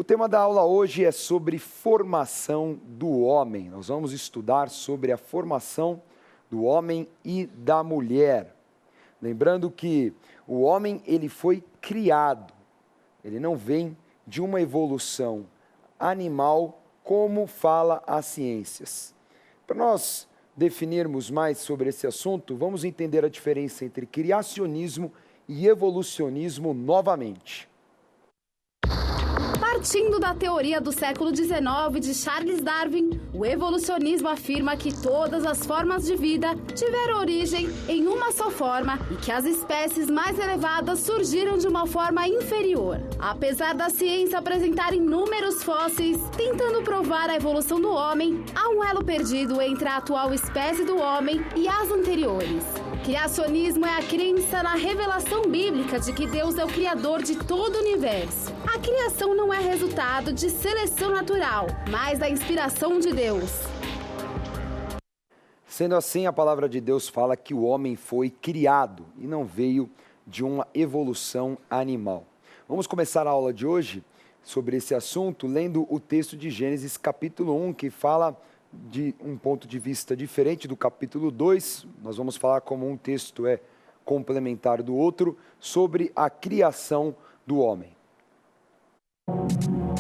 tema da aula hoje é sobre formação do homem. Nós vamos estudar sobre a formação do homem e da mulher. Lembrando que o homem ele foi criado, ele não vem de uma evolução animal como fala as ciências. Para nós definirmos mais sobre esse assunto, vamos entender a diferença entre criacionismo e evolucionismo novamente. Partindo da teoria do século XIX de Charles Darwin, o evolucionismo afirma que todas as formas de vida tiveram origem em uma só forma e que as espécies mais elevadas surgiram de uma forma inferior. Apesar da ciência apresentar inúmeros fósseis tentando provar a evolução do homem, há um elo perdido entre a atual espécie do homem e as anteriores. Criacionismo é a crença na revelação bíblica de que Deus é o criador de todo o universo. A criação não é resultado de seleção natural, mas da inspiração de Deus. Sendo assim, a palavra de Deus fala que o homem foi criado e não veio de uma evolução animal. Vamos começar a aula de hoje sobre esse assunto lendo o texto de Gênesis capítulo 1, que fala de um ponto de vista diferente do capítulo 2. Nós vamos falar como um texto é complementar do outro, sobre a criação do homem.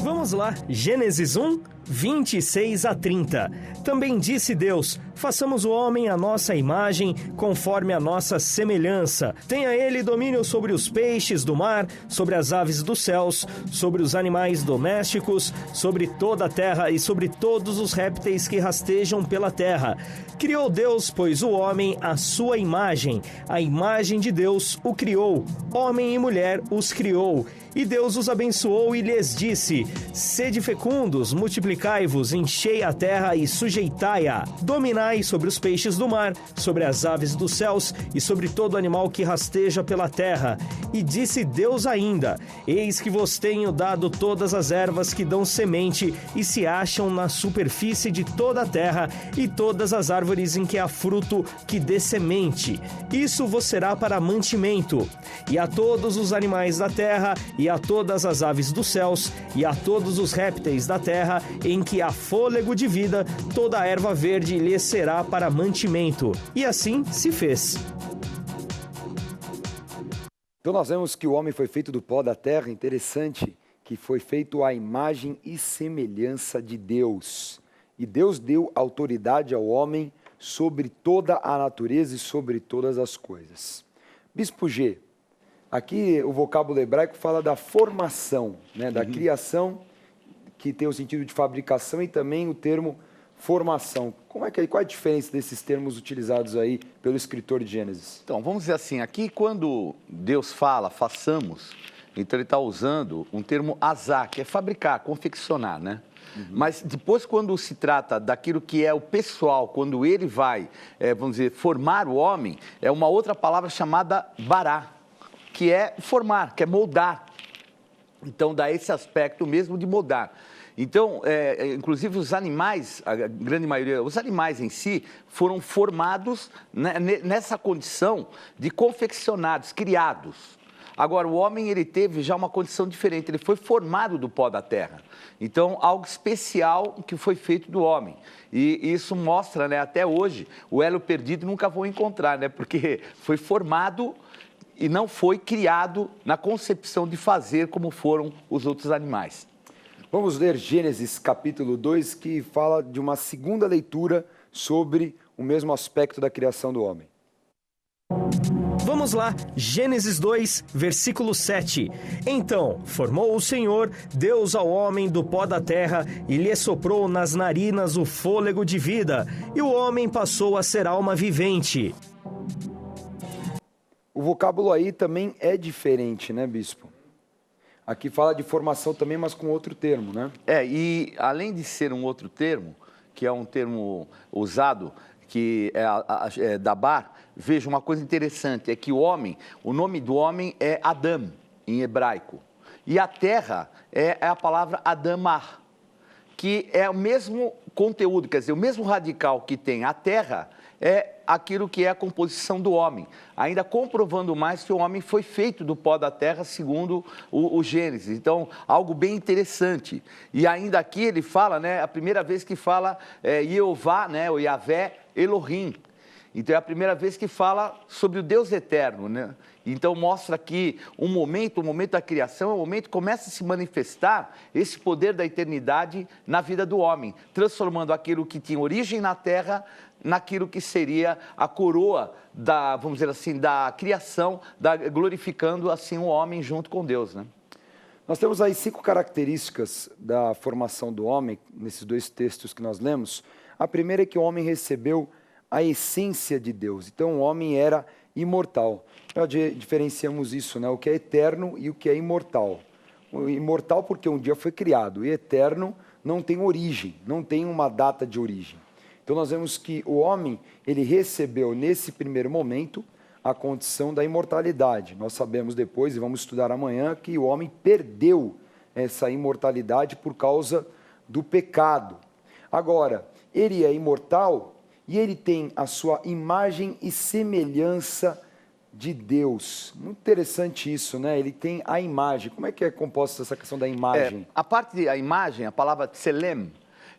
Vamos lá, Gênesis 1, 26 a 30. Também disse Deus: façamos o homem à nossa imagem, conforme a nossa semelhança. Tenha ele domínio sobre os peixes do mar, sobre as aves dos céus, sobre os animais domésticos, sobre toda a terra e sobre todos os répteis que rastejam pela terra. Criou Deus, pois, o homem à sua imagem. A imagem de Deus o criou. Homem e mulher os criou. E Deus os abençoou e lhes disse: sede fecundos, multiplicai-vos, enchei a terra e sujeitai-a. Dominai sobre os peixes do mar, sobre as aves dos céus e sobre todo animal que rasteja pela terra. E disse Deus ainda: eis que vos tenho dado todas as ervas que dão semente e se acham na superfície de toda a terra, e todas as árvores em que há fruto que dê semente. Isso vos será para mantimento. E a todos os animais da terra, e a todas as aves dos céus, e a todos os répteis da terra, em que há fôlego de vida, toda a erva verde lhes será para mantimento. E assim se fez. Então nós vemos que o homem foi feito do pó da terra. Interessante que foi feito à imagem e semelhança de Deus. E Deus deu autoridade ao homem sobre toda a natureza e sobre todas as coisas. Bispo G, aqui o vocábulo hebraico fala da formação, né, da criação, que tem o sentido de fabricação, e também o termo formação. Qual é a diferença desses termos utilizados aí pelo escritor de Gênesis? Então, vamos dizer assim, aqui quando Deus fala, façamos, então ele está usando um termo azá, que é fabricar, confeccionar, né? Mas depois, quando se trata daquilo que é o pessoal, quando ele vai, vamos dizer, formar o homem, é uma outra palavra chamada bará, que é formar, que é moldar. Então, dá esse aspecto mesmo de moldar. Então, inclusive os animais, a grande maioria, os animais em si, foram formados nessa condição de confeccionados, criados. Agora, o homem, ele teve já uma condição diferente, ele foi formado do pó da terra. Então, algo especial que foi feito do homem. E isso mostra, né, até hoje, o elo perdido nunca vão encontrar, né, porque foi formado e não foi criado na concepção de fazer como foram os outros animais. Vamos ler Gênesis capítulo 2, que fala de uma segunda leitura sobre o mesmo aspecto da criação do homem. Vamos lá, Gênesis 2, versículo 7. Então, formou o Senhor, Deus ao homem do pó da terra, e lhe soprou nas narinas o fôlego de vida, e o homem passou a ser alma vivente. O vocábulo aí também é diferente, né, bispo? Aqui fala de formação também, mas com outro termo, né? E além de ser um outro termo, que é um termo usado, que é dabar, veja uma coisa interessante, é que o homem, o nome do homem é Adão, em hebraico. E a terra é a palavra Adamah, que é o mesmo conteúdo, quer dizer, o mesmo radical que tem a terra, é aquilo que é a composição do homem, ainda comprovando mais que o homem foi feito do pó da terra, segundo o Gênesis. Então, algo bem interessante. E ainda aqui ele fala, né, a primeira vez que fala Jeová, né, o Yahvé Elohim. Então, é a primeira vez que fala sobre o Deus eterno, né? Então, mostra que o momento da criação, é o momento que começa a se manifestar esse poder da eternidade na vida do homem, transformando aquilo que tinha origem na terra naquilo que seria a coroa da, vamos dizer assim, da criação, glorificando assim o homem junto com Deus, né? Nós temos aí 5 características da formação do homem, nesses 2 textos que nós lemos. A primeira é que o homem recebeu a essência de Deus. Então, o homem era imortal. Nós diferenciamos isso, né? O que é eterno e o que é imortal. O imortal porque um dia foi criado, e eterno não tem origem, não tem uma data de origem. Então, nós vemos que o homem, ele recebeu nesse primeiro momento a condição da imortalidade. Nós sabemos depois, e vamos estudar amanhã, que o homem perdeu essa imortalidade por causa do pecado. Agora, ele é imortal e ele tem a sua imagem e semelhança de Deus. Muito interessante isso, né? Ele tem a imagem. Como é que é composta essa questão da imagem? A parte da imagem, a palavra tselem,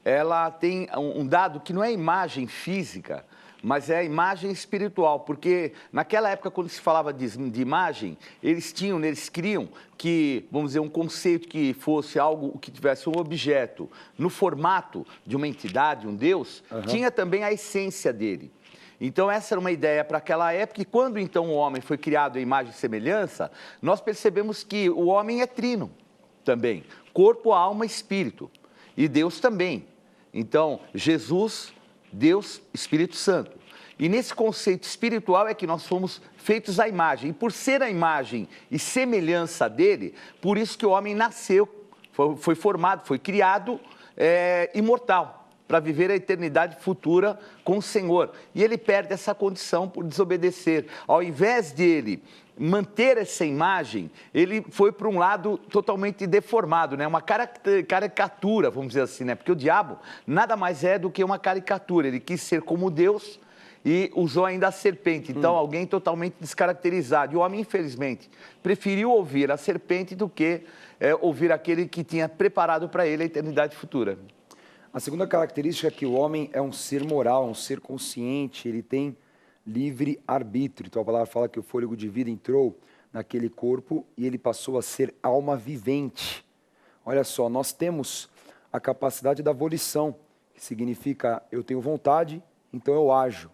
ela tem um dado que não é imagem física, mas é a imagem espiritual, porque naquela época, quando se falava de imagem, eles criam que, vamos dizer, um conceito que fosse algo que tivesse um objeto no formato de uma entidade, um Deus, tinha também a essência dele. Então, essa era uma ideia para aquela época, e quando então o homem foi criado em imagem e semelhança, nós percebemos que o homem é trino também, corpo, alma e espírito, e Deus também. Então, Jesus, Deus, Espírito Santo. E nesse conceito espiritual é que nós fomos feitos à imagem. E por ser a imagem e semelhança dele, por isso que o homem nasceu, foi formado, foi criado imortal, para viver a eternidade futura com o Senhor. E ele perde essa condição por desobedecer. Ao invés de ele manter essa imagem, ele foi para um lado totalmente deformado, né? Uma caricatura, vamos dizer assim, né? Porque o diabo nada mais é do que uma caricatura. Ele quis ser como Deus e usou ainda a serpente. Então, alguém totalmente descaracterizado. E o homem, infelizmente, preferiu ouvir a serpente do que ouvir aquele que tinha preparado para ele a eternidade futura. A segunda característica é que o homem é um ser moral, um ser consciente, ele tem livre arbítrio. Então a palavra fala que o fôlego de vida entrou naquele corpo e ele passou a ser alma vivente. Olha só, nós temos a capacidade da volição, que significa eu tenho vontade, então eu ajo.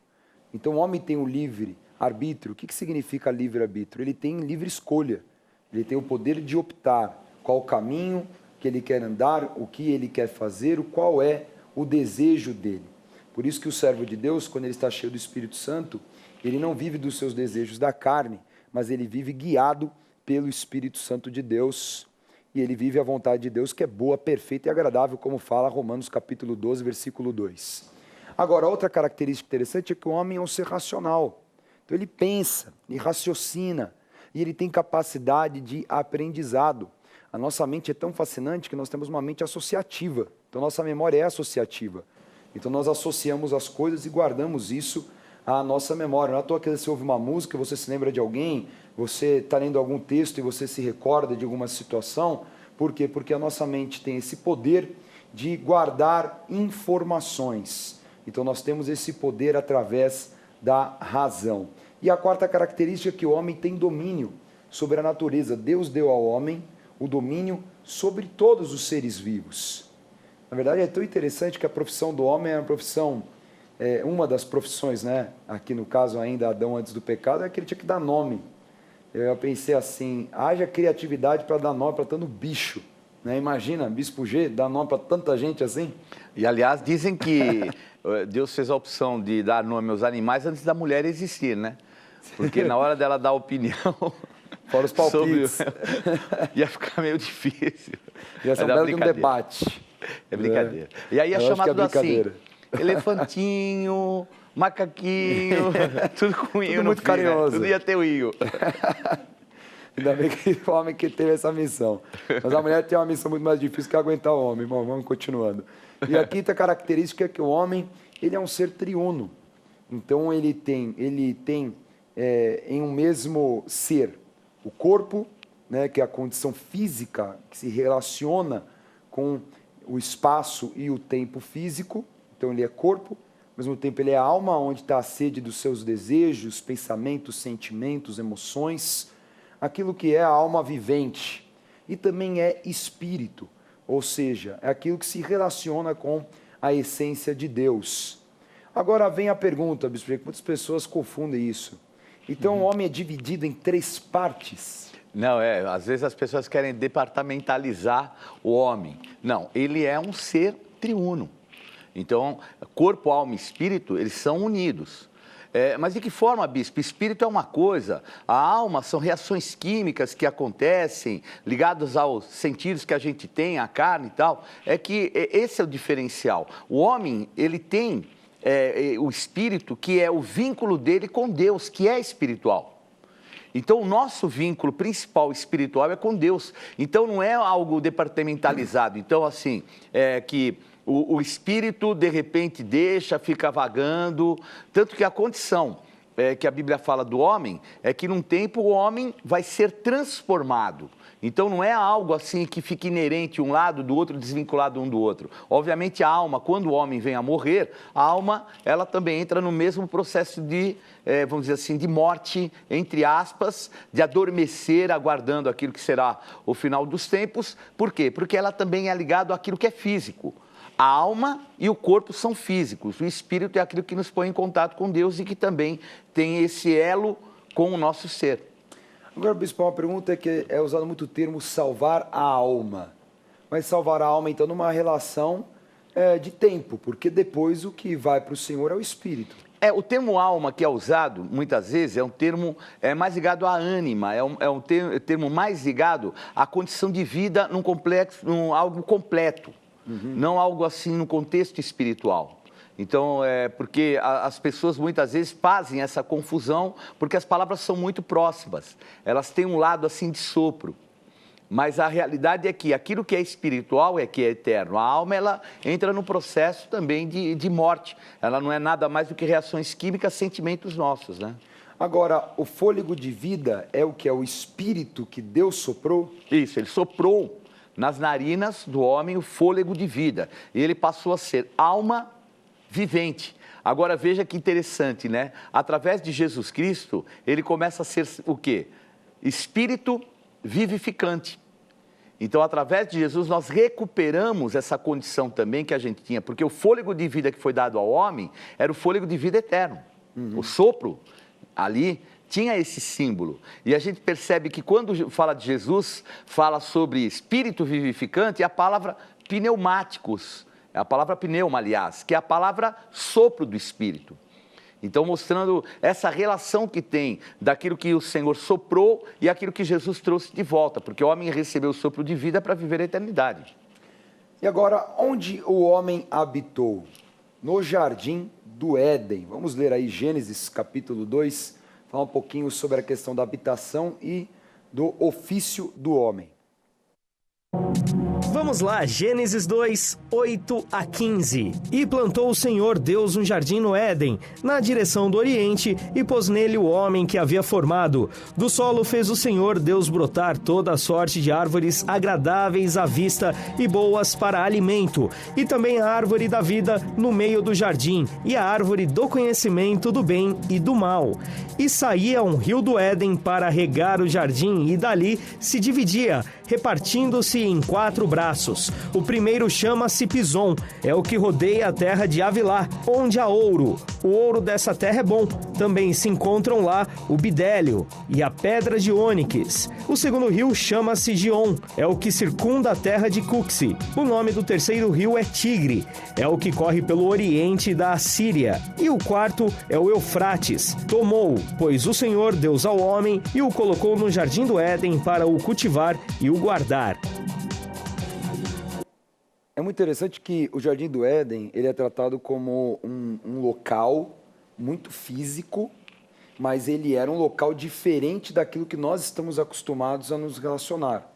Então o homem tem o livre arbítrio. O que significa livre arbítrio? Ele tem livre escolha, ele tem o poder de optar qual o caminho que ele quer andar, o que ele quer fazer, qual é o desejo dele. Por isso que o servo de Deus, quando ele está cheio do Espírito Santo, ele não vive dos seus desejos da carne, mas ele vive guiado pelo Espírito Santo de Deus, e ele vive a vontade de Deus, que é boa, perfeita e agradável, como fala Romanos capítulo 12, versículo 2. Agora, outra característica interessante é que o homem é um ser racional. Então ele pensa, ele raciocina, e ele tem capacidade de aprendizado. A nossa mente é tão fascinante que nós temos uma mente associativa. Então nossa memória é associativa. Então nós associamos as coisas e guardamos isso à nossa memória. Não é à toa que você ouve uma música, você se lembra de alguém, você está lendo algum texto e você se recorda de alguma situação. Por quê? Porque a nossa mente tem esse poder de guardar informações. Então nós temos esse poder através da razão. E a quarta característica é que o homem tem domínio sobre a natureza. Deus deu ao homem o domínio sobre todos os seres vivos. Na verdade, é tão interessante que a profissão do homem é uma profissão, uma das profissões, né? Aqui no caso ainda, Adão antes do pecado, é que ele tinha que dar nome. Eu pensei assim, haja criatividade para dar nome para tanto bicho. Né? Imagina, Bispo G, dar nome para tanta gente assim. E, aliás, dizem que Deus fez a opção de dar nome aos animais antes da mulher existir, né? Porque na hora dela dar opinião... Fora os palpites. Ia ficar meio difícil. Ia ser um belo de um debate. É brincadeira. E aí é chamado assim, elefantinho, macaquinho, tudo com inho. Tudo muito carinhoso. Né? Tudo ia ter o inho. Ainda bem que o homem que teve essa missão. Mas a mulher tem uma missão muito mais difícil que aguentar o homem. Bom, vamos continuando. E a quinta característica é que o homem, ele é um ser triuno. Então ele tem em um mesmo ser o corpo, né, que é a condição física que se relaciona com o espaço e o tempo físico. Então ele é corpo, ao mesmo tempo ele é alma, onde está a sede dos seus desejos, pensamentos, sentimentos, emoções, aquilo que é a alma vivente. E também é espírito, ou seja, é aquilo que se relaciona com a essência de Deus. Agora vem a pergunta, Bispo, porque muitas pessoas confundem isso. Então o homem é dividido em 3 partes. Não, às vezes as pessoas querem departamentalizar o homem. Não, ele é um ser triuno. Então, corpo, alma e espírito, eles são unidos. Mas de que forma, Bispo? Espírito é uma coisa, a alma são reações químicas que acontecem, ligadas aos sentidos que a gente tem, a carne e tal. É que esse é o diferencial. O homem, ele tem o espírito, que é o vínculo dele com Deus, que é espiritual. Então, o nosso vínculo principal espiritual é com Deus. Então, não é algo departamentalizado. Então, assim, que o espírito, de repente, fica vagando. Tanto que a condição que a Bíblia fala do homem é que, num tempo, o homem vai ser transformado. Então, não é algo assim que fica inerente um lado do outro, desvinculado um do outro. Obviamente, a alma, quando o homem vem a morrer, a alma, ela também entra no mesmo processo de, vamos dizer assim, de morte, entre aspas, de adormecer, aguardando aquilo que será o final dos tempos. Por quê? Porque ela também é ligada àquilo que é físico. A alma e o corpo são físicos. O espírito é aquilo que nos põe em contato com Deus e que também tem esse elo com o nosso ser. Agora, Bispo, uma pergunta que é usado muito o termo salvar a alma. Mas salvar a alma, então, numa relação de tempo, porque depois o que vai para o Senhor é o espírito. O termo alma que é usado, muitas vezes, é um termo mais ligado à ânima, é um termo mais ligado à condição de vida num algo completo, não algo assim no contexto espiritual. Então, porque as pessoas muitas vezes fazem essa confusão, porque as palavras são muito próximas, elas têm um lado assim de sopro. Mas a realidade é que aquilo que é espiritual é que é eterno. A alma, ela entra no processo também de morte. Ela não é nada mais do que reações químicas, sentimentos nossos, né? Agora, o fôlego de vida é o que? É o espírito que Deus soprou? Isso, ele soprou nas narinas do homem o fôlego de vida. E ele passou a ser alma vivente. Agora, veja que interessante, né? Através de Jesus Cristo, ele começa a ser o quê? Espírito vivificante. Então, através de Jesus, nós recuperamos essa condição também que a gente tinha, porque o fôlego de vida que foi dado ao homem era o fôlego de vida eterno. O sopro ali tinha esse símbolo. E a gente percebe que quando fala de Jesus, fala sobre espírito vivificante, é a palavra pneumáticos, é a palavra pneuma, aliás, que é a palavra sopro do espírito. Então, mostrando essa relação que tem daquilo que o Senhor soprou e aquilo que Jesus trouxe de volta, porque o homem recebeu o sopro de vida para viver a eternidade. E agora, onde o homem habitou? No jardim do Éden. Vamos ler aí Gênesis capítulo 2, falar um pouquinho sobre a questão da habitação e do ofício do homem. Vamos lá, Gênesis 2, 8 a 15. E plantou o Senhor Deus um jardim no Éden, na direção do Oriente, e pôs nele o homem que havia formado. Do solo fez o Senhor Deus brotar toda a sorte de árvores agradáveis à vista e boas para alimento, e também a árvore da vida no meio do jardim, e a árvore do conhecimento do bem e do mal. E saía um rio do Éden para regar o jardim, e dali se dividia, repartindo-se em 4 braços. O primeiro chama-se Pison, é o que rodeia a terra de Avilá, onde há ouro. O ouro dessa terra é bom. Também se encontram lá o bidélio e a pedra de ônix. O segundo rio chama-se Gion, é o que circunda a terra de Cuxi. O nome do terceiro rio é Tigre, é o que corre pelo oriente da Assíria. E o quarto é o Eufrates. Tomou, pois o Senhor Deus ao homem e o colocou no jardim do Éden para o cultivar e o guardar. É muito interessante que o Jardim do Éden ele é tratado como um local muito físico, mas ele era um local diferente daquilo que nós estamos acostumados a nos relacionar,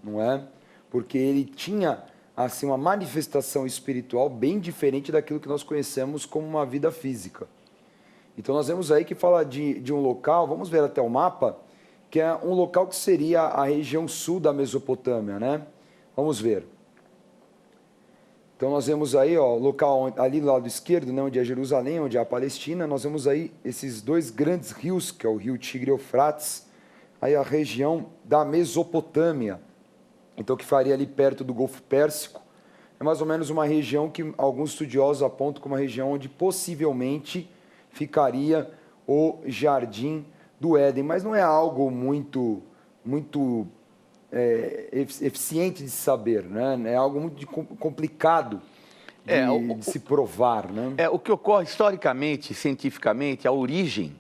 não é? Porque ele tinha assim uma manifestação espiritual bem diferente daquilo que nós conhecemos como uma vida física. Então nós vemos aí que fala de um local, vamos ver até o mapa, que é um local que seria a região sul da Mesopotâmia, né? Vamos ver. Então nós vemos aí, ó, o local ali do lado esquerdo, né, onde é Jerusalém, onde é a Palestina, nós vemos aí esses dois grandes rios, que é o rio Tigre e Eufrates, aí a região da Mesopotâmia, então que faria ali perto do Golfo Pérsico. É mais ou menos uma região que alguns estudiosos apontam como uma região onde possivelmente ficaria o Jardim do Éden, mas não é algo muito eficiente de saber, né? É algo muito complicado de se provar, né? O que ocorre historicamente, cientificamente, a origem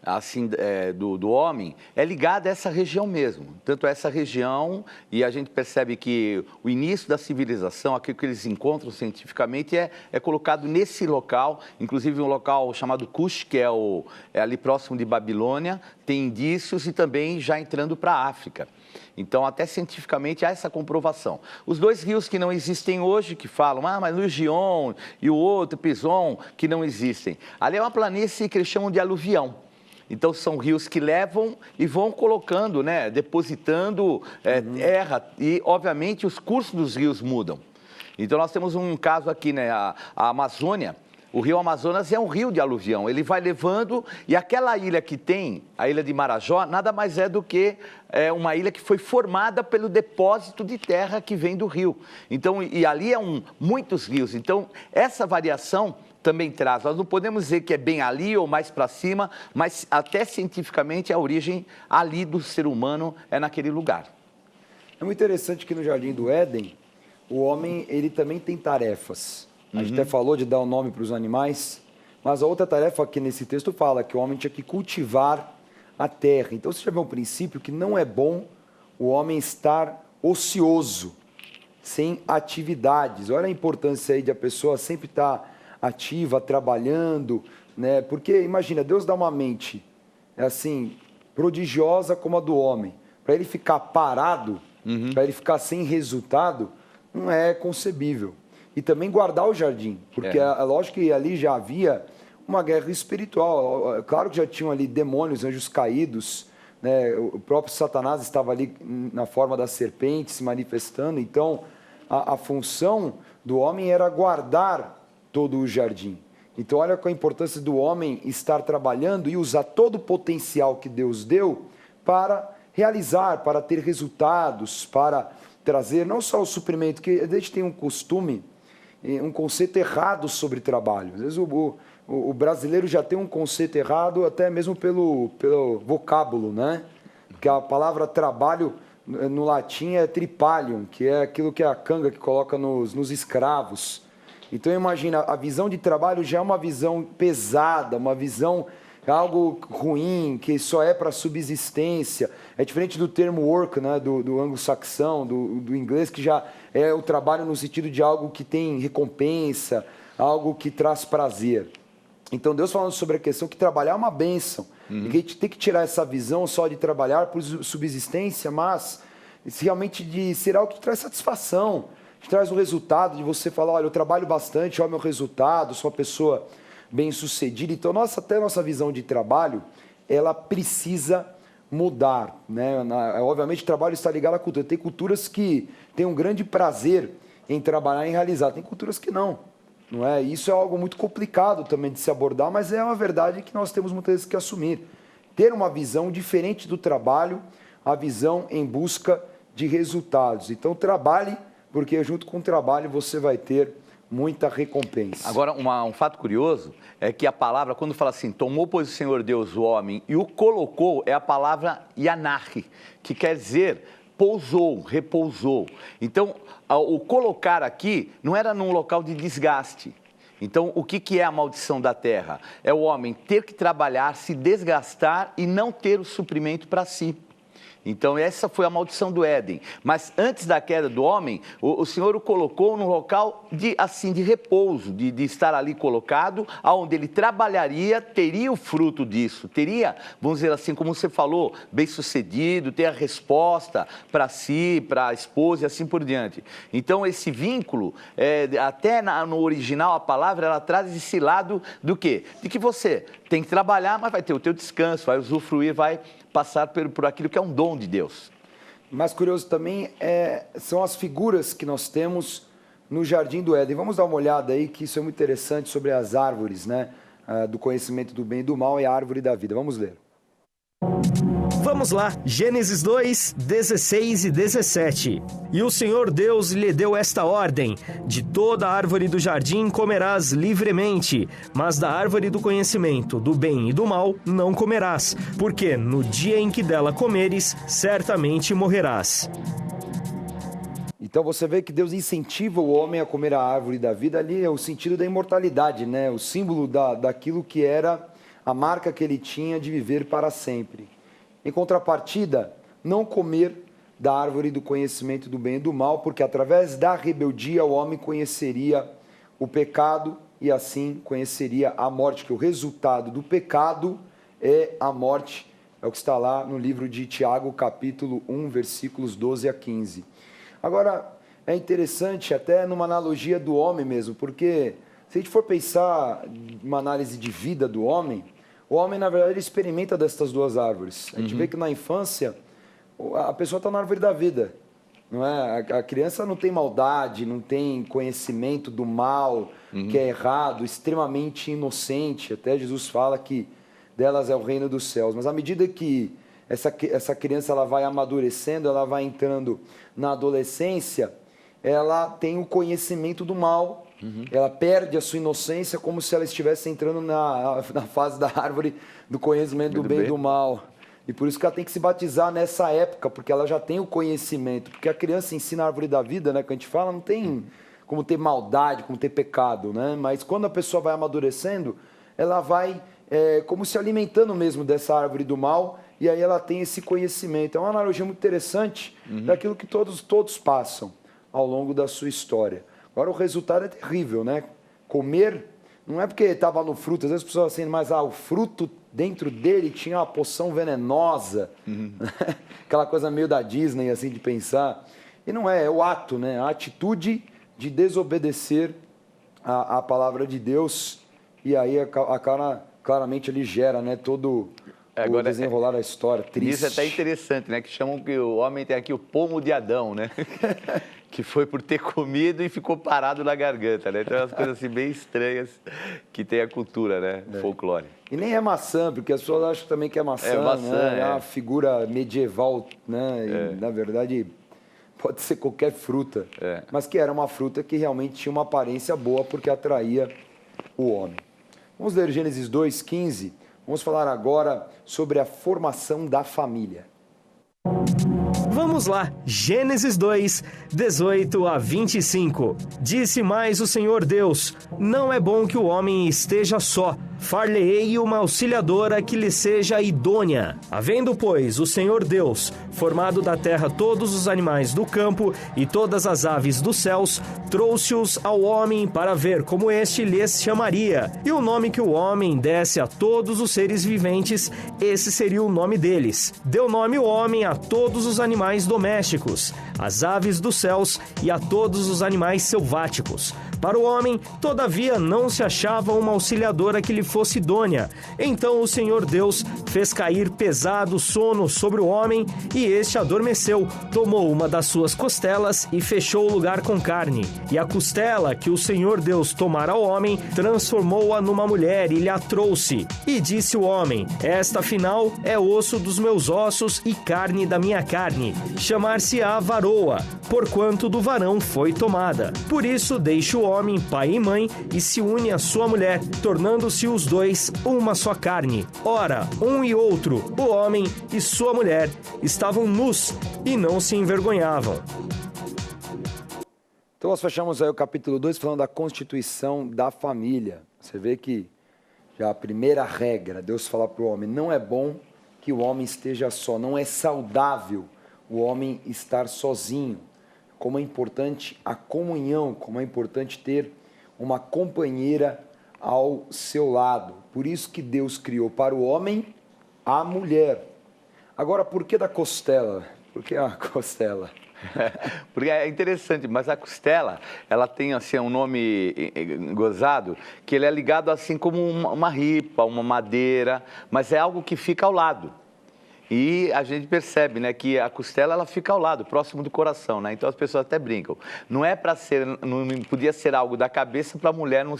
assim, do homem é ligada a essa região mesmo. Tanto essa região, e a gente percebe que o início da civilização, aquilo que eles encontram cientificamente, é colocado nesse local, inclusive um local chamado Cush, que é ali próximo de Babilônia, tem indícios e também já entrando para a África. Então, até cientificamente, há essa comprovação. Os dois rios que não existem hoje, que falam, mas no Gion e o outro, Pison, que não existem. Ali é uma planície que eles chamam de aluvião. Então, são rios que levam e vão colocando, né, depositando terra e, obviamente, os cursos dos rios mudam. Então, nós temos um caso aqui, né, a Amazônia, o rio Amazonas é um rio de aluvião, ele vai levando, e aquela ilha que tem, a ilha de Marajó, nada mais é do que uma ilha que foi formada pelo depósito de terra que vem do rio. Então, e ali muitos rios, então, essa variação também traz. Nós não podemos dizer que é bem ali ou mais para cima, mas até cientificamente a origem ali do ser humano é naquele lugar. É muito interessante que no Jardim do Éden, o homem ele também tem tarefas. A gente até falou de dar o nome para os animais, mas a outra tarefa que nesse texto fala que o homem tinha que cultivar a terra. Então você já vê um princípio que não é bom o homem estar ocioso, sem atividades. Olha a importância aí de a pessoa sempre estar ativa, trabalhando, né? Porque, imagina, Deus dá uma mente, assim, prodigiosa como a do homem. Para ele ficar parado, para ele ficar sem resultado, não é concebível. E também guardar o jardim, porque é lógico que ali já havia uma guerra espiritual. Claro que já tinham ali demônios, anjos caídos, né? O próprio Satanás estava ali na forma da serpente se manifestando. Então, a função do homem era guardar todo o jardim. Então, olha qual a importância do homem estar trabalhando e usar todo o potencial que Deus deu para realizar, para ter resultados, para trazer não só o suprimento, que a gente tem um costume, um conceito errado sobre trabalho. Às vezes o brasileiro já tem um conceito errado até mesmo pelo vocábulo, né? Porque a palavra trabalho no latim é tripalium, que é aquilo que é a canga que coloca nos escravos. Então, imagina, a visão de trabalho já é uma visão pesada, uma visão, algo ruim, que só é para subsistência. É diferente do termo work, né, do anglo-saxão, do inglês, que já é o trabalho no sentido de algo que tem recompensa, algo que traz prazer. Então, Deus falando sobre a questão que trabalhar é uma bênção. E que a gente tem que tirar essa visão só de trabalhar por subsistência, mas realmente de ser algo que traz satisfação, que traz o resultado de você falar, olha, eu trabalho bastante, olha o meu resultado, sou uma pessoa bem-sucedida. Então, até a nossa visão de trabalho, ela precisa mudar, né? Obviamente, o trabalho está ligado à cultura. Tem culturas que têm um grande prazer em trabalhar e realizar. Tem culturas que não é? Isso é algo muito complicado também de se abordar, mas é uma verdade que nós temos muitas vezes que assumir. Ter uma visão diferente do trabalho, a visão em busca de resultados. Então, trabalhe, porque junto com o trabalho você vai ter muita recompensa. Agora, um fato curioso é que a palavra, quando fala assim, tomou, pois, o Senhor Deus o homem e o colocou, é a palavra Yanahi, que quer dizer pousou, repousou. Então, o colocar aqui não era num local de desgaste. Então, o que é a maldição da terra? É o homem ter que trabalhar, se desgastar e não ter o suprimento para si. Então, essa foi a maldição do Éden. Mas antes da queda do homem, o Senhor o colocou num local de repouso, de estar ali colocado, onde ele trabalharia, teria o fruto disso, teria, vamos dizer assim, como você falou, bem-sucedido, ter a resposta para si, para a esposa e assim por diante. Então, esse vínculo, até no original, a palavra, ela traz esse lado do quê? De que você tem que trabalhar, mas vai ter o teu descanso, vai usufruir, vai passar por aquilo que é um dom de Deus. Mais curioso também são as figuras que nós temos no Jardim do Éden. Vamos dar uma olhada aí, que isso é muito interessante, sobre as árvores, né? Do conhecimento do bem e do mal e a árvore da vida. Vamos ler. Vamos lá, Gênesis 2, 16 e 17. E o Senhor Deus lhe deu esta ordem: de toda árvore do jardim comerás livremente, mas da árvore do conhecimento do bem e do mal não comerás, porque no dia em que dela comeres, certamente morrerás. Então você vê que Deus incentiva o homem a comer a árvore da vida. Ali é o sentido da imortalidade, né? O símbolo daquilo que era a marca que ele tinha de viver para sempre. Em contrapartida, não comer da árvore do conhecimento do bem e do mal, porque através da rebeldia o homem conheceria o pecado e assim conheceria a morte, que o resultado do pecado é a morte. É o que está lá no livro de Tiago, capítulo 1, versículos 12 a 15. Agora, é interessante até numa analogia do homem mesmo, porque se a gente for pensar uma análise de vida do homem, o homem, na verdade, ele experimenta destas duas árvores. A gente vê que na infância, a pessoa está na árvore da vida. Não é? A criança não tem maldade, não tem conhecimento do mal, que é errado, extremamente inocente. Até Jesus fala que delas é o reino dos céus. Mas à medida que essa criança ela vai amadurecendo, ela vai entrando na adolescência, ela tem o conhecimento do mal. Ela perde a sua inocência como se ela estivesse entrando na fase da árvore do conhecimento do bem e do mal. E por isso que ela tem que se batizar nessa época, porque ela já tem o conhecimento. Porque a criança ensina a árvore da vida, né, que a gente fala, não tem como ter maldade, como ter pecado, né? Mas quando a pessoa vai amadurecendo, ela vai como se alimentando mesmo dessa árvore do mal, e aí ela tem esse conhecimento. É uma analogia muito interessante daquilo que todos passam ao longo da sua história. Agora, o resultado é terrível, né? Comer, não é porque estava no fruto, às vezes as pessoas assim, mas o fruto dentro dele tinha uma poção venenosa, aquela coisa meio da Disney, assim, de pensar. E não é o ato, né? A atitude de desobedecer a palavra de Deus, e aí claramente ele gera, né, todo o desenrolar da história, triste. Isso é até interessante, né? Que chamam que o homem tem aqui o pomo de Adão, né? Que foi por ter comido e ficou parado na garganta, né? Então, é umas coisas assim bem estranhas que tem a cultura, né? Folclore. E nem é maçã, porque as pessoas acham também que é maçã, né? É uma figura medieval, né? E, na verdade, pode ser qualquer fruta. Mas que era uma fruta que realmente tinha uma aparência boa porque atraía o homem. Vamos ler Gênesis 2:15. Vamos falar agora sobre a formação da família. Vamos lá, Gênesis 2, 18 a 25. Disse mais o Senhor Deus: não é bom que o homem esteja só. Far-lhe-ei uma auxiliadora que lhe seja idônea. Havendo, pois, o Senhor Deus formado da terra todos os animais do campo e todas as aves dos céus, trouxe-os ao homem para ver como este lhes chamaria. E o nome que o homem desse a todos os seres viventes, esse seria o nome deles. Deu nome o homem a todos os animais domésticos, às aves dos céus e a todos os animais selváticos. Para o homem, todavia, não se achava uma auxiliadora que lhe fosse idônea. Então o Senhor Deus fez cair pesado sono sobre o homem, e este adormeceu. Tomou uma das suas costelas e fechou o lugar com carne. E a costela que o Senhor Deus tomara ao homem, transformou-a numa mulher e lhe a trouxe. E disse o homem: esta afinal é osso dos meus ossos e carne da minha carne. Chamar-se-á varoa, porquanto do varão foi tomada. Por isso deixa o homem pai e mãe e se une à sua mulher, tornando-se os dois uma só carne. Ora, um e outro, o homem e sua mulher, estavam nus e não se envergonhavam. Então nós fechamos aí o capítulo 2 falando da constituição da família. Você vê que já a primeira regra, Deus fala para o homem: não é bom que o homem esteja só. Não é saudável o homem estar sozinho. Como é importante a comunhão, como é importante ter uma companheira ao seu lado. Por isso que Deus criou para o homem a mulher. Agora, por que da costela? Por que a costela? Porque é interessante, mas a costela, ela tem assim um nome gozado, que ele é ligado assim como uma ripa, uma madeira, mas é algo que fica ao lado. E a gente percebe, né, que a costela ela fica ao lado, próximo do coração, né? Então as pessoas até brincam. Não é para ser, não podia ser algo da cabeça para a mulher não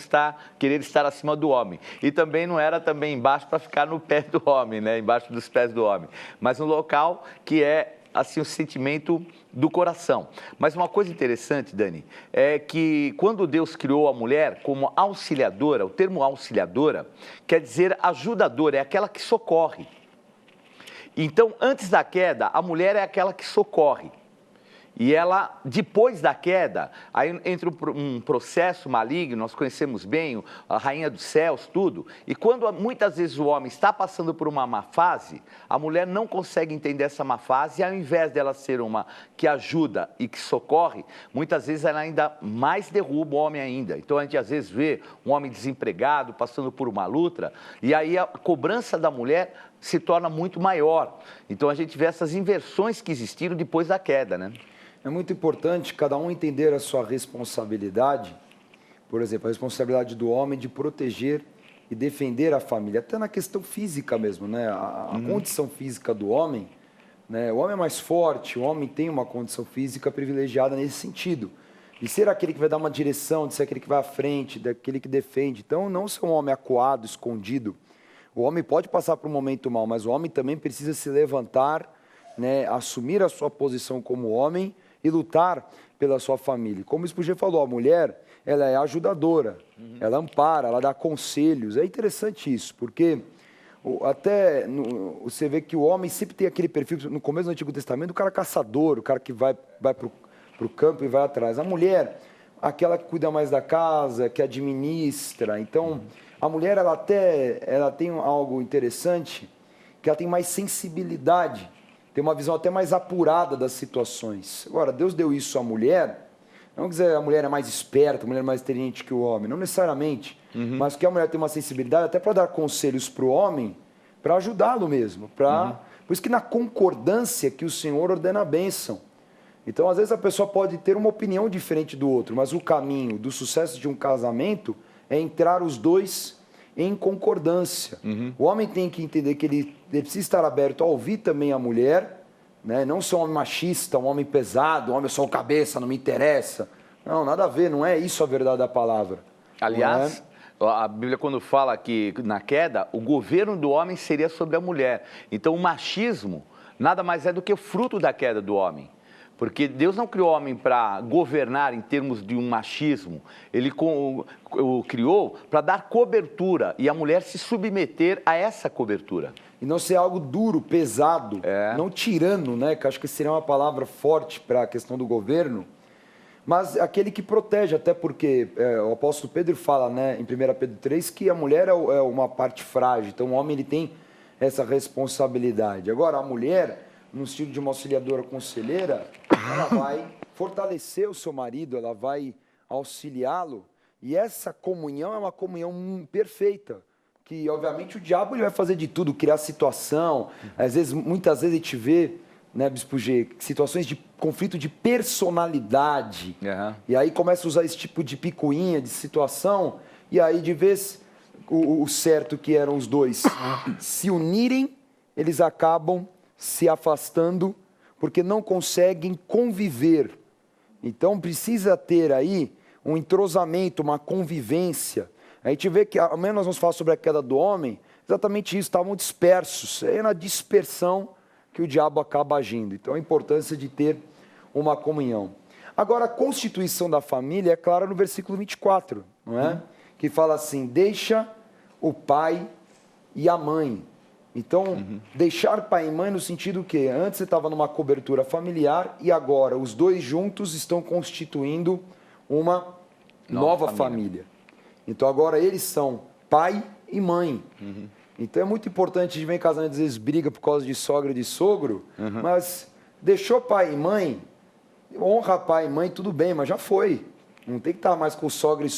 querer estar acima do homem. E também não era também embaixo para ficar no pé do homem, né? Embaixo dos pés do homem. Mas um local que é assim o sentimento do coração. Mas uma coisa interessante, Dani, é que quando Deus criou a mulher como auxiliadora, o termo auxiliadora quer dizer ajudadora, é aquela que socorre. Então, antes da queda, a mulher é aquela que socorre. E ela, depois da queda, aí entra um processo maligno, nós conhecemos bem, a rainha dos céus, tudo. E quando muitas vezes o homem está passando por uma má fase, a mulher não consegue entender essa má fase, e ao invés dela ser uma que ajuda e que socorre, muitas vezes ela ainda mais derruba o homem ainda. Então a gente às vezes vê um homem desempregado, passando por uma luta, e aí a cobrança da mulher se torna muito maior. Então a gente vê essas inversões que existiram depois da queda, né? É muito importante cada um entender a sua responsabilidade. Por exemplo, a responsabilidade do homem de proteger e defender a família, até na questão física mesmo, né? A condição física do homem, né? O homem é mais forte, o homem tem uma condição física privilegiada nesse sentido, de ser aquele que vai dar uma direção, de ser aquele que vai à frente, daquele que defende. Então, não ser um homem acuado, escondido. O homem pode passar por um momento mal, mas o homem também precisa se levantar, né? Assumir a sua posição como homem e lutar pela sua família. Como o Spurgeon falou, a mulher, ela é ajudadora, ela ampara, ela dá conselhos. É interessante isso, porque você vê que o homem sempre tem aquele perfil, no começo do Antigo Testamento, o cara caçador, o cara que vai para o campo e vai atrás. A mulher, aquela que cuida mais da casa, que administra. Então, a mulher, ela tem algo interessante, que ela tem mais sensibilidade, tem uma visão até mais apurada das situações. Agora, Deus deu isso à mulher, não quer dizer a mulher é mais esperta, a mulher é mais inteligente que o homem, não necessariamente, mas que a mulher tem uma sensibilidade até para dar conselhos para o homem, para ajudá-lo mesmo. Por isso que na concordância que o Senhor ordena a bênção. Então, às vezes a pessoa pode ter uma opinião diferente do outro, mas o caminho do sucesso de um casamento é entrar os dois em concordância. O homem tem que entender que ele precisa estar aberto a ouvir também a mulher, né? Não ser um homem machista, um homem pesado, um homem só cabeça, não me interessa. Não, nada a ver, não é isso a verdade da palavra. Aliás, a Bíblia quando fala que na queda, o governo do homem seria sobre a mulher. Então o machismo nada mais é do que o fruto da queda do homem. Porque Deus não criou o homem para governar em termos de um machismo. Ele o criou para dar cobertura e a mulher se submeter a essa cobertura. E não ser algo duro, pesado, não tirano, né? Que acho que seria uma palavra forte para a questão do governo. Mas aquele que protege, até porque o apóstolo Pedro fala, né, em 1 Pedro 3, que a mulher é uma parte frágil. Então o homem ele tem essa responsabilidade. Agora, a mulher, no estilo de uma auxiliadora conselheira, ela vai fortalecer o seu marido, ela vai auxiliá-lo, e essa comunhão é uma comunhão perfeita, que obviamente o diabo ele vai fazer de tudo, criar situação, muitas vezes a gente vê, né, Bispo G, situações de conflito de personalidade, e aí começa a usar esse tipo de picuinha, de situação, e aí de vez o certo que eram os dois se unirem, eles acabam se afastando, porque não conseguem conviver. Então, precisa ter aí um entrosamento, uma convivência. A gente vê que, amanhã nós vamos falar sobre a queda do homem, exatamente isso, estavam dispersos. É na dispersão que o diabo acaba agindo. Então, a importância de ter uma comunhão. Agora, a constituição da família é clara no versículo 24, não é? Que fala assim, deixa o pai e a mãe. Então, deixar pai e mãe no sentido que antes você estava numa cobertura familiar e agora os dois juntos estão constituindo uma nova família. Então, agora eles são pai e mãe. Então é muito importante, a gente vem em casamento, às vezes briga por causa de sogra e de sogro, mas deixou pai e mãe, honra pai e mãe, tudo bem, mas já foi. Não tem que estar mais com sogra e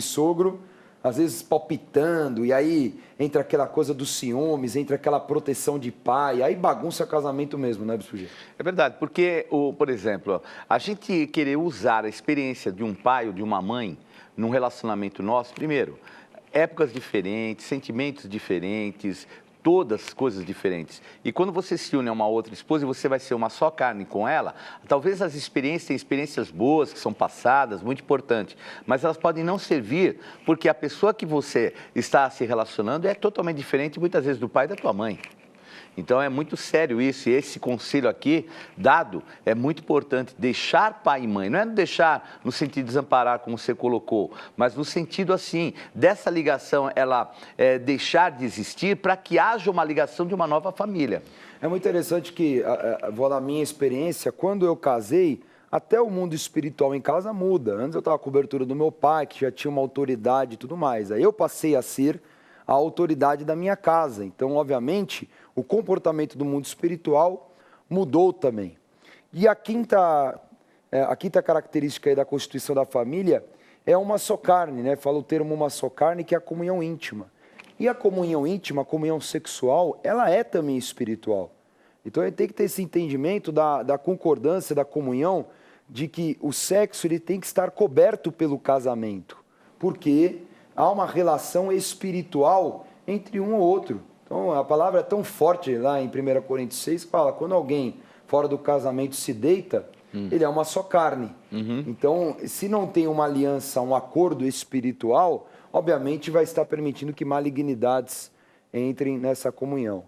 sogro, às vezes palpitando, e aí entra aquela coisa dos ciúmes, entra aquela proteção de pai, aí bagunça o casamento mesmo, né, Bispo G? É verdade, porque, por exemplo, a gente querer usar a experiência de um pai ou de uma mãe num relacionamento nosso, primeiro, épocas diferentes, sentimentos diferentes, todas coisas diferentes. E quando você se une a uma outra esposa e você vai ser uma só carne com ela, talvez as experiências tenham experiências boas que são passadas, muito importantes, mas elas podem não servir porque a pessoa que você está se relacionando é totalmente diferente, muitas vezes, do pai e da tua mãe. Então é muito sério isso, e esse conselho aqui dado é muito importante, deixar pai e mãe, não é deixar no sentido de desamparar como você colocou, mas no sentido assim, dessa ligação ela deixar de existir para que haja uma ligação de uma nova família. É muito interessante que, vou na minha experiência, quando eu casei, até o mundo espiritual em casa muda. Antes eu estava com a cobertura do meu pai, que já tinha uma autoridade e tudo mais, aí eu passei a ser a autoridade da minha casa. Então, obviamente, o comportamento do mundo espiritual mudou também. E a quinta característica aí da constituição da família é uma só carne, né? Fala o termo uma só carne, que é a comunhão íntima. E a comunhão íntima, a comunhão sexual, ela é também espiritual. Então, a gente tem que ter esse entendimento da concordância, da comunhão, de que o sexo ele tem que estar coberto pelo casamento. Porque há uma relação espiritual entre um ou outro. Então, a palavra é tão forte lá em 1 Coríntios 6, que fala, quando alguém fora do casamento se deita, ele é uma só carne. Então, se não tem uma aliança, um acordo espiritual, obviamente vai estar permitindo que malignidades entrem nessa comunhão.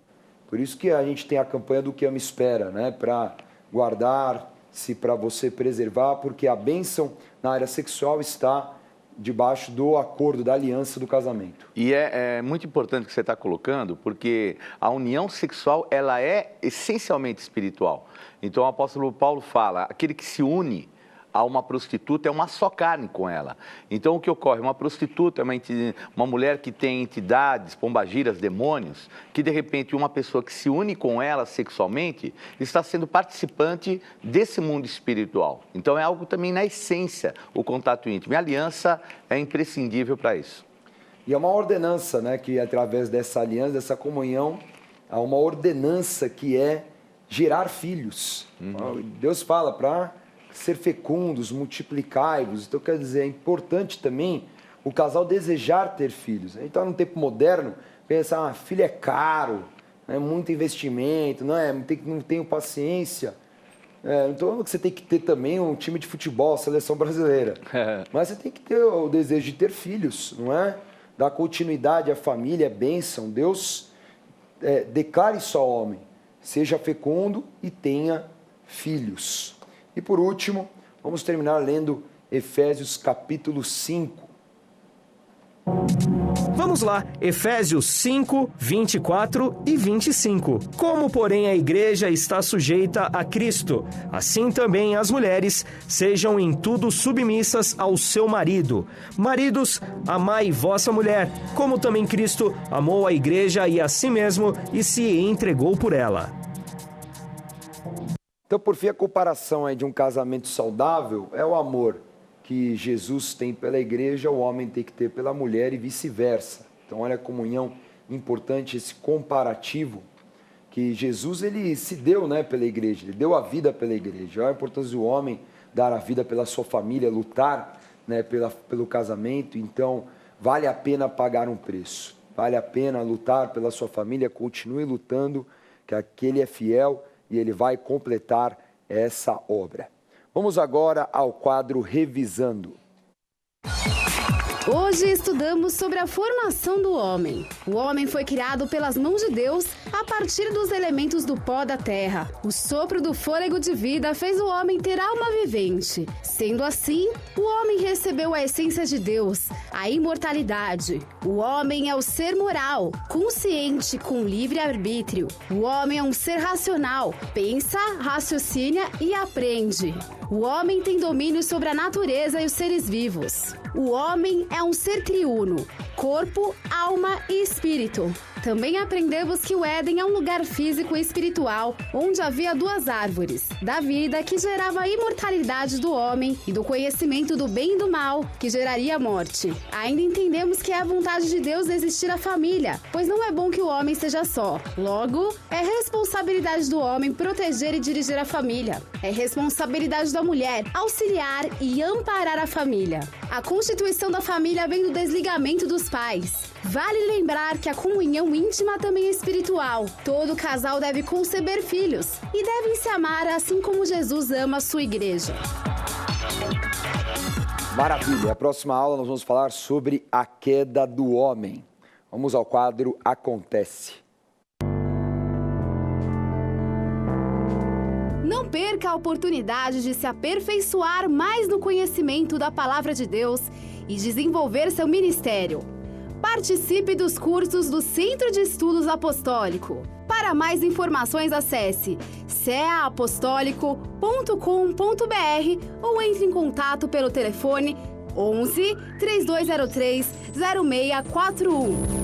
Por isso que a gente tem a campanha do que ama espera, né? Para guardar-se, para você preservar, porque a bênção na área sexual está debaixo do acordo, da aliança do casamento. E é muito importante o que você está colocando, porque a união sexual, ela é essencialmente espiritual. Então, o apóstolo Paulo fala, aquele que se une a uma prostituta é uma só carne com ela. Então, o que ocorre? Uma prostituta é uma mulher que tem entidades, pombagiras, demônios, que, de repente, uma pessoa que se une com ela sexualmente está sendo participante desse mundo espiritual. Então, é algo também na essência, o contato íntimo. E a aliança é imprescindível para isso. E é uma ordenança, né, que através dessa aliança, dessa comunhão, há uma ordenança que é gerar filhos. Deus fala para ser fecundos, multiplicai-vos. Então, quer dizer, é importante também o casal desejar ter filhos. A gente está num tempo moderno, pensa, filho é caro, é muito investimento, não tenho paciência. Então, você tem que ter também um time de futebol, a seleção brasileira. Mas você tem que ter o desejo de ter filhos, não é? Dar continuidade à família, é bênção. Deus declare isso ao homem, seja fecundo e tenha filhos. E por último, vamos terminar lendo Efésios capítulo 5. Vamos lá, Efésios 5, 24 e 25. Como, porém, a igreja está sujeita a Cristo, assim também as mulheres sejam em tudo submissas ao seu marido. Maridos, amai vossa mulher, como também Cristo amou a igreja e a si mesmo e se entregou por ela. Então, por fim, a comparação aí de um casamento saudável é o amor que Jesus tem pela igreja, o homem tem que ter pela mulher e vice-versa. Então, olha a comunhão importante, esse comparativo, que Jesus ele se deu, né, pela igreja, ele deu a vida pela igreja. Olha a importância do homem dar a vida pela sua família, lutar, né, pelo casamento. Então, vale a pena pagar um preço, vale a pena lutar pela sua família, continue lutando, que aquele é fiel e ele vai completar essa obra. Vamos agora ao quadro Revisando. Hoje estudamos sobre a formação do homem. O homem foi criado pelas mãos de Deus a partir dos elementos do pó da terra. O sopro do fôlego de vida fez o homem ter alma vivente. Sendo assim, o homem recebeu a essência de Deus, a imortalidade. O homem é o ser moral, consciente, com livre-arbítrio. O homem é um ser racional, pensa, raciocina e aprende. O homem tem domínio sobre a natureza e os seres vivos. O homem é um ser triuno, corpo, alma e espírito. Também aprendemos que o Éden é um lugar físico e espiritual, onde havia duas árvores, da vida, que gerava a imortalidade do homem, e do conhecimento do bem e do mal, que geraria a morte. Ainda entendemos que é a vontade de Deus existir a família, pois não é bom que o homem seja só. Logo, é responsabilidade do homem proteger e dirigir a família. É responsabilidade da mulher auxiliar e amparar a família. A constituição da família vem do desligamento dos pais. Vale lembrar que a comunhão íntima também é espiritual. Todo casal deve conceber filhos e devem se amar assim como Jesus ama a sua igreja. Maravilha! A próxima aula nós vamos falar sobre a queda do homem. Vamos ao quadro Acontece. Não perca a oportunidade de se aperfeiçoar mais no conhecimento da Palavra de Deus e desenvolver seu ministério. Participe dos cursos do Centro de Estudos Apostólico. Para mais informações, acesse ceaapostólico.com.br ou entre em contato pelo telefone 11 3203 0641.